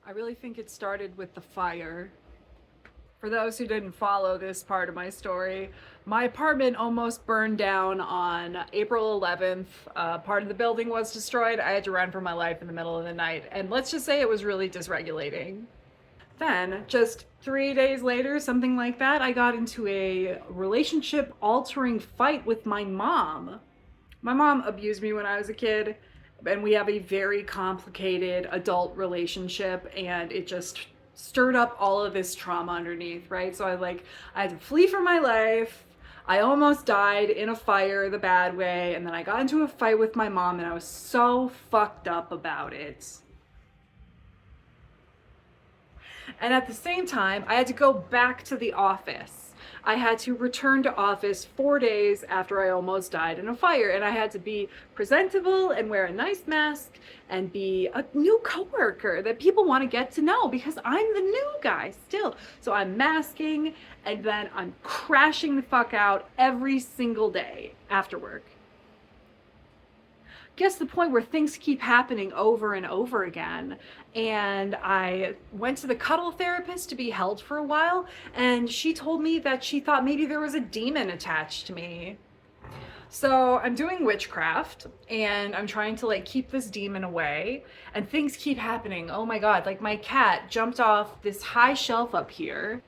I really think it started with the fire. For those who didn't follow this part of my story, my apartment almost burned down on April 11th. Part of the building was destroyed. I had to run for my life in the middle of the night. And let's just say it was really dysregulating. Then, just 3 days later, something like that, I got into a relationship altering fight with my mom. My mom abused me when I was a kid, and we have a very complicated adult relationship, and it just stirred up all of this trauma underneath, right? So I had to flee for my life. I almost died in a fire the bad way, and then I got into a fight with my mom, and I was so fucked up about it. And at the same time, I had to go back to the office. I had to return to office 4 days after I almost died in a fire, and I had to be presentable and wear a nice mask and be a new coworker that people want to get to know because I'm the new guy still. So I'm masking and then I'm crashing the fuck out every single day after work. Gets to the point where things keep happening over and over again. And I went to the cuddle therapist to be held for a while, and she told me that she thought maybe there was a demon attached to me. So I'm doing witchcraft and I'm trying to keep this demon away, and things keep happening. Oh my god, like my cat jumped off this high shelf up here,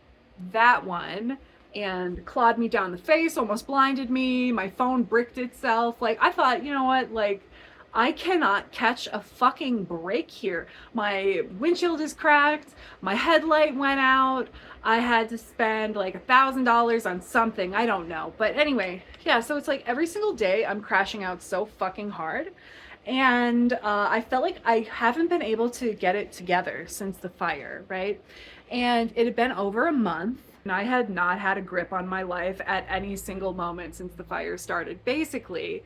that one, and clawed me down the face, almost blinded me. My phone bricked itself. Like I thought, you know what, I cannot catch a fucking break here. My windshield is cracked, my headlight went out, I had to spend like $1,000 on something, I don't know. But anyway, yeah, so it's like every single day I'm crashing out so fucking hard. And I felt like I haven't been able to get it together since the fire, right? And it had been over a month, and I had not had a grip on my life at any single moment since the fire started, basically.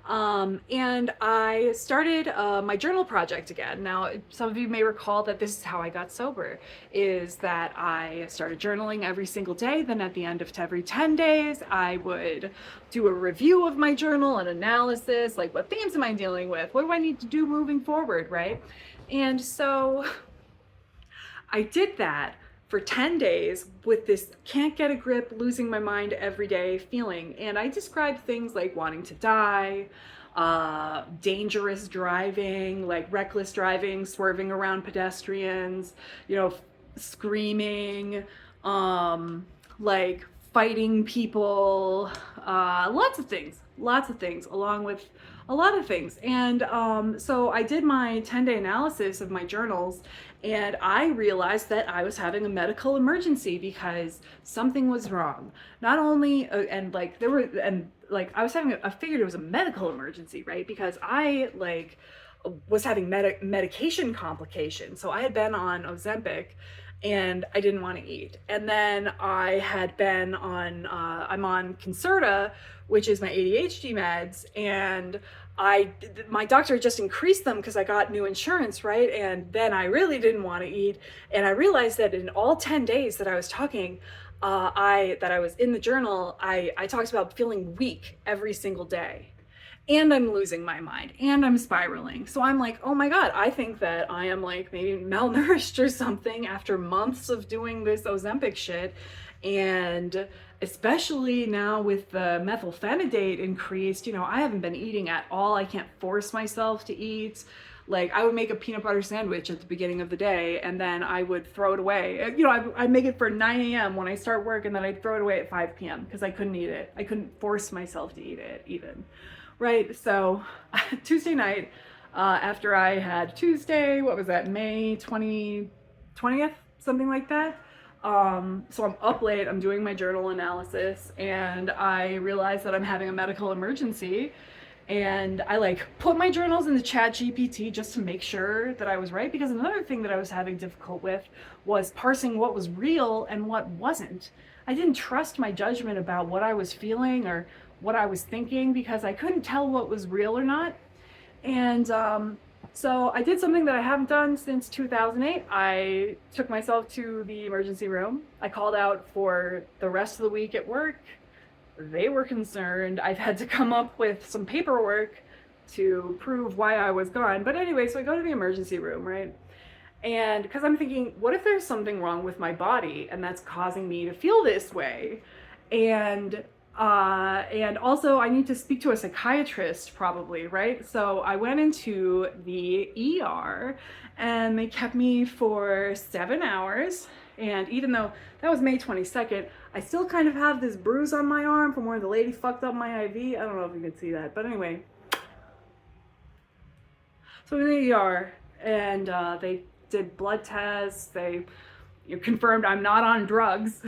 And I started my journal project again. Now, some of you may recall that this is how I got sober, is that I started journaling every single day. Then at the end of every 10 days, I would do a review of my journal, an analysis, like what themes am I dealing with? What do I need to do moving forward, right? And so I did that for 10 days with this can't get a grip, losing my mind every day feeling. And I described things like wanting to die, dangerous driving, like reckless driving, swerving around pedestrians, screaming, like fighting people, lots of things, along with a lot of things. And so I did my 10-day analysis of my journals, and I realized that I was having a medical emergency because something was wrong. Not only, I was I figured it was a medical emergency, right? Because I was having medication complications. So I had been on Ozempic and I didn't want to eat. And then I had been on, I'm on Concerta, which is my ADHD meds, and my doctor just increased them because I got new insurance, right? And then I really didn't want to eat, and I realized that in all 10 days that I was talking, that I was in the journal, I talked about feeling weak every single day. And I'm losing my mind and I'm spiraling. So I'm like, oh my God, I think that I am maybe malnourished or something after months of doing this Ozempic shit. And especially now with the methylphenidate increased, I haven't been eating at all. I can't force myself to eat. I would make a peanut butter sandwich at the beginning of the day and then I would throw it away. I'd make it for 9 a.m. when I start work, and then I'd throw it away at 5 p.m. because I couldn't eat it. I couldn't force myself to eat it even. Right, so Tuesday night, after I had Tuesday, what was that, May 20th, something like that. So I'm up late, I'm doing my journal analysis, and I realize that I'm having a medical emergency. And I put my journals in the ChatGPT just to make sure that I was right, because another thing that I was having difficult with was parsing what was real and what wasn't. I didn't trust my judgment about what I was feeling or what I was thinking because I couldn't tell what was real or not. And so I did something that I haven't done since 2008. I took myself to the emergency room. I called out for the rest of the week at work. They were concerned. I've had to come up with some paperwork to prove why I was gone. But anyway, so I go to the emergency room, right? And because I'm thinking, what if there's something wrong with my body and that's causing me to feel this way? And and also I need to speak to a psychiatrist probably, right? So I went into the ER and they kept me for 7 hours. And even though that was May 22nd, I still kind of have this bruise on my arm from where the lady fucked up my IV. I don't know if you can see that, but anyway. So in the ER, and they did blood tests. They confirmed I'm not on drugs,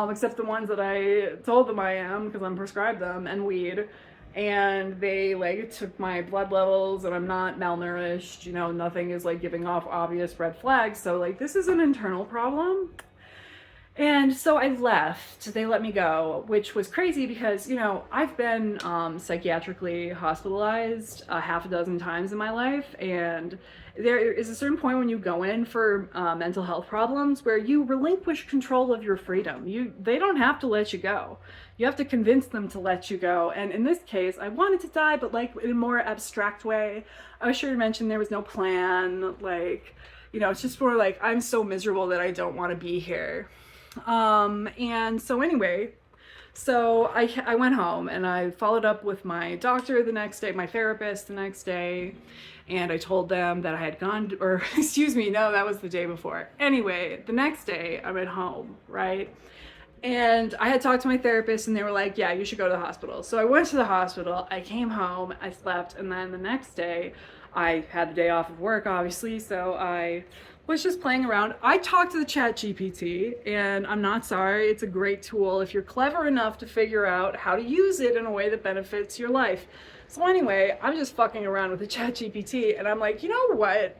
except the ones that I told them I am because I'm prescribed them, and weed. And they like took my blood levels, and I'm not malnourished. Nothing is like giving off obvious red flags. So like this is an internal problem. And so I left. They let me go, which was crazy because, I've been psychiatrically hospitalized a half a dozen times in my life. And there is a certain point when you go in for mental health problems where you relinquish control of your freedom. They don't have to let you go. You have to convince them to let you go. And in this case, I wanted to die, but like in a more abstract way. I was sure to mention there was no plan. Like, it's just more like, I'm so miserable that I don't want to be here. And so anyway, so I went home and I followed up with my doctor the next day, my therapist the next day, and I told them that I had gone, or excuse me, no, that was the day before. Anyway, the next day I'm at home, right? And I had talked to my therapist and they were like, yeah, you should go to the hospital. So I went to the hospital, I came home, I slept, and then the next day I had the day off of work, obviously, so I was just playing around. I talked to the ChatGPT, and I'm not sorry, it's a great tool if you're clever enough to figure out how to use it in a way that benefits your life. So anyway, I'm just fucking around with the ChatGPT, and I'm like, you know what?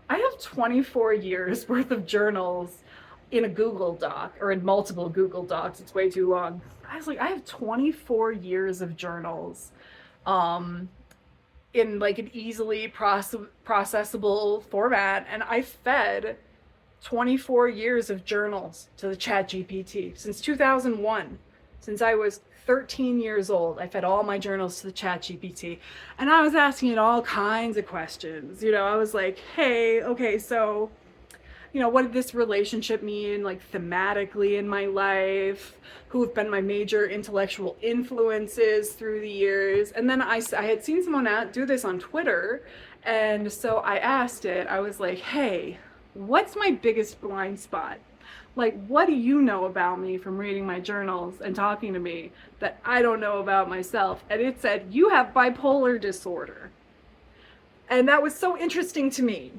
I have 24 years worth of journals in a Google Doc, or in multiple Google Docs, it's way too long. I was like, I have 24 years of journals. In like an easily processable format, and I fed 24 years of journals to the ChatGPT since 2001. Since I was 13 years old, I fed all my journals to the ChatGPT, and I was asking it all kinds of questions. I was like, hey, okay, so what did this relationship mean, like thematically in my life? Who have been my major intellectual influences through the years? And then I had seen someone do this on Twitter. And so I asked it, I was like, hey, what's my biggest blind spot? Like, what do you know about me from reading my journals and talking to me that I don't know about myself? And it said, you have bipolar disorder. And that was so interesting to me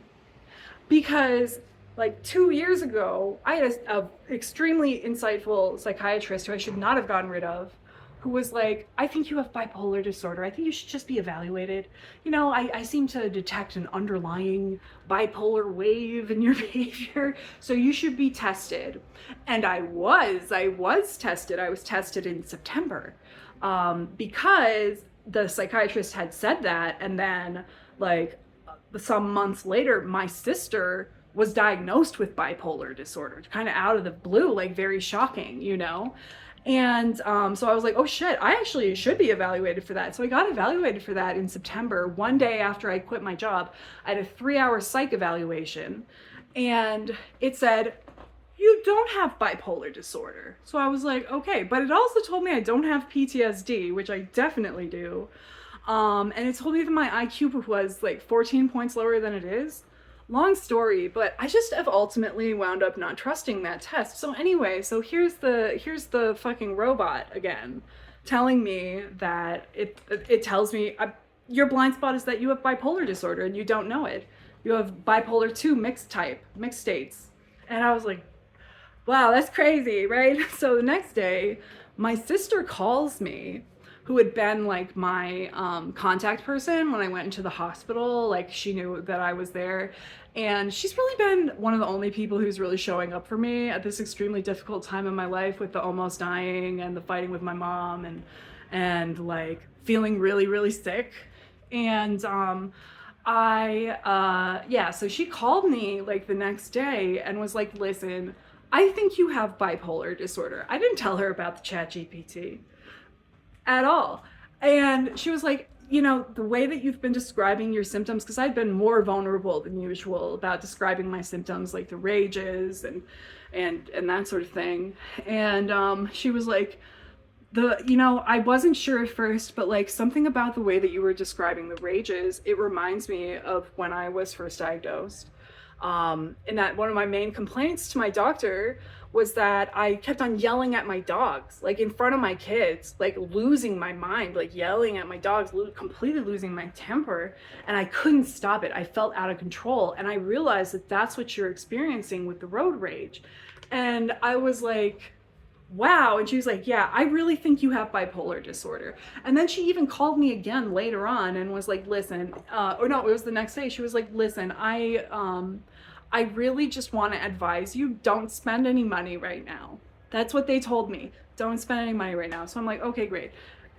because like 2 years ago, I had a extremely insightful psychiatrist who I should not have gotten rid of, who was like, I think you have bipolar disorder. I think you should just be evaluated. I seem to detect an underlying bipolar wave in your behavior, so you should be tested. And I was tested. I was tested in September because the psychiatrist had said that. And then like some months later, my sister was diagnosed with bipolar disorder, kind of out of the blue, like very shocking, And so I was like, oh shit, I actually should be evaluated for that. So I got evaluated for that in September. One day after I quit my job, I had a 3-hour psych evaluation, and it said, you don't have bipolar disorder. So I was like, okay, but it also told me I don't have PTSD, which I definitely do. And it told me that my IQ was like 14 points lower than it is. Long story, but I just have ultimately wound up not trusting that test. So anyway, so here's the fucking robot again, telling me that it tells me your blind spot is that you have bipolar disorder and you don't know it. You have bipolar 2 mixed states. And I was like, wow, that's crazy, right? So the next day, my sister calls me, who had been like my contact person when I went into the hospital. Like she knew that I was there, and she's really been one of the only people who's really showing up for me at this extremely difficult time in my life with the almost dying and the fighting with my mom and like feeling really, really sick. And so she called me like the next day and was like, listen, I think you have bipolar disorder. I didn't tell her about the ChatGPT at all. And she was like, you know, the way that you've been describing your symptoms, because I've been more vulnerable than usual about describing my symptoms, like the rages and that sort of thing. And she was like, you know, I wasn't sure at first, but like something about the way that you were describing the rages, it reminds me of when I was first diagnosed. And that one of my main complaints to my doctor was that I kept on yelling at my dogs, like in front of my kids, like losing my mind, like yelling at my dogs, completely losing my temper. And I couldn't stop it. I felt out of control. And I realized that that's what you're experiencing with the road rage. And I was like, wow. And she was like, yeah, I really think you have bipolar disorder. And then she even called me again later on and was like, listen, or no, it was the next day. She was like, listen, I really just want to advise you, don't spend any money right now. That's what they told me. Don't spend any money right now. So I'm like, okay, great.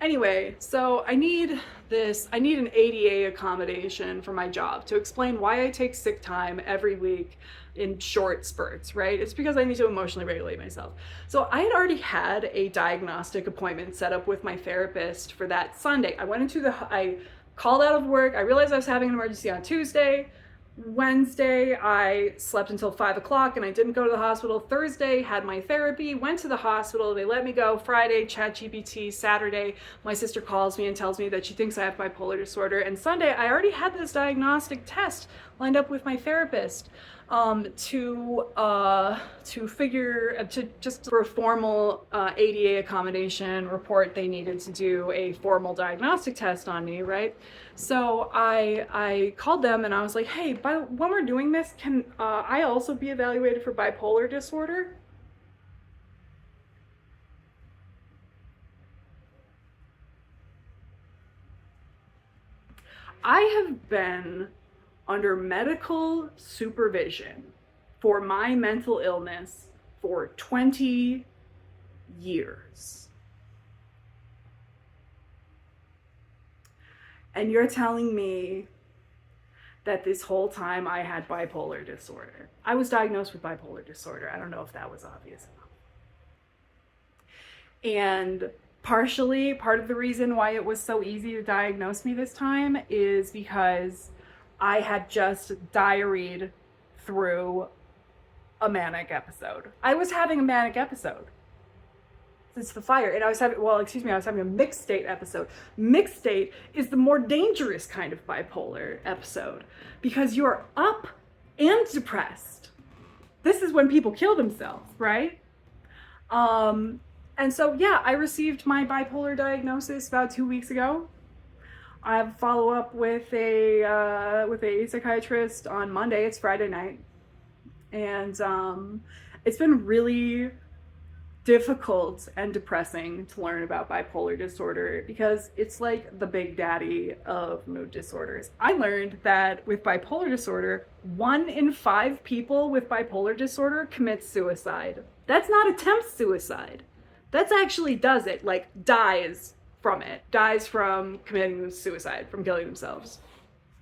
Anyway, so I need an ADA accommodation for my job to explain why I take sick time every week in short spurts, right? It's because I need to emotionally regulate myself. So I had already had a diagnostic appointment set up with my therapist for that Sunday. I called out of work. I realized I was having an emergency on Tuesday. Wednesday, I slept until 5 o'clock and I didn't go to the hospital. Thursday, had my therapy, went to the hospital. They let me go. Friday, ChatGPT. Saturday, my sister calls me and tells me that she thinks I have bipolar disorder. And Sunday, I already had this diagnostic test lined up with my therapist just for a formal ADA accommodation report. They needed to do a formal diagnostic test on me, right? So I called them and I was like, hey, when we're doing this, can I also be evaluated for bipolar disorder? I have been under medical supervision for my mental illness for 20 years. And you're telling me that this whole time I had bipolar disorder. I was diagnosed with bipolar disorder. I don't know if that was obvious enough. And partially, part of the reason why it was so easy to diagnose me this time is because I had just diaried through a manic episode. I was having a manic episode. It's the fire. And I was having a mixed state episode. Mixed state is the more dangerous kind of bipolar episode because you're up and depressed. This is when people kill themselves, right? And so, yeah, I received my bipolar diagnosis about 2 weeks ago. I have a follow-up with a psychiatrist on Monday. It's Friday night. And it's been really difficult and depressing to learn about bipolar disorder because it's like the big daddy of mood disorders. I learned that with bipolar disorder, 1 in 5 people with bipolar disorder commits suicide. That's not attempt suicide. That's actually does it, like dies from it, dies from committing suicide, from killing themselves.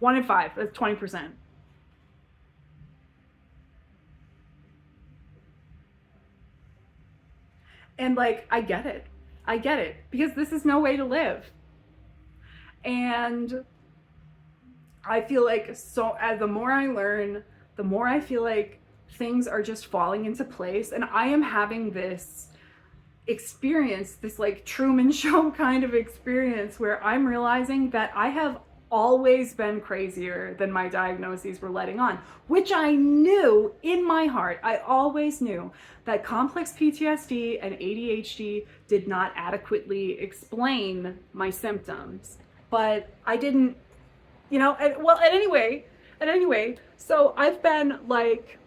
1 in 5, that's 20%. And like, I get it, because this is no way to live. And I feel like the more I learn, the more I feel like things are just falling into place. And I am having this experience, this like Truman Show kind of experience where I'm realizing that I have always been crazier than my diagnoses were letting on, which I knew in my heart. I always knew that complex PTSD and ADHD did not adequately explain my symptoms, but I didn't, anyway, so I've been like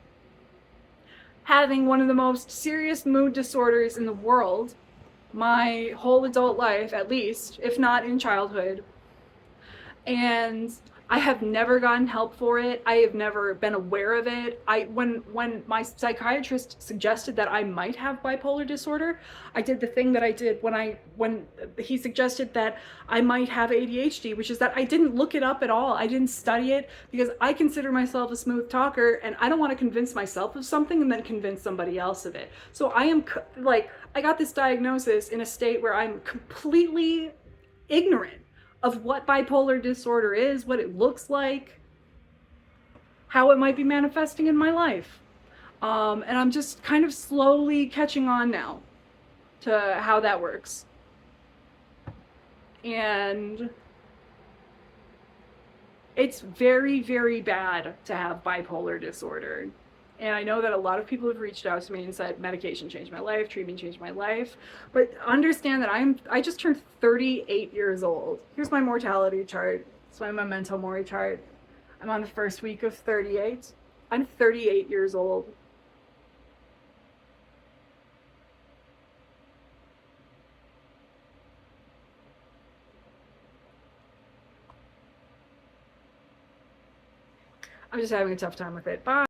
having one of the most serious mood disorders in the world my whole adult life, at least, if not in childhood. And I have never gotten help for it. I have never been aware of it. When my psychiatrist suggested that I might have bipolar disorder, I did the thing that I did when he suggested that I might have ADHD, which is that I didn't look it up at all. I didn't study it because I consider myself a smooth talker and I don't want to convince myself of something and then convince somebody else of it. So I got this diagnosis in a state where I'm completely ignorant of what bipolar disorder is, what it looks like, how it might be manifesting in my life. And I'm just kind of slowly catching on now to how that works. And it's very, very bad to have bipolar disorder. And I know that a lot of people have reached out to me and said medication changed my life, treatment changed my life. But understand that I just turned 38 years old. Here's my mortality chart. It's my memento mori chart. I'm on the first week of 38. I'm 38 years old. I'm just having a tough time with it. Bye.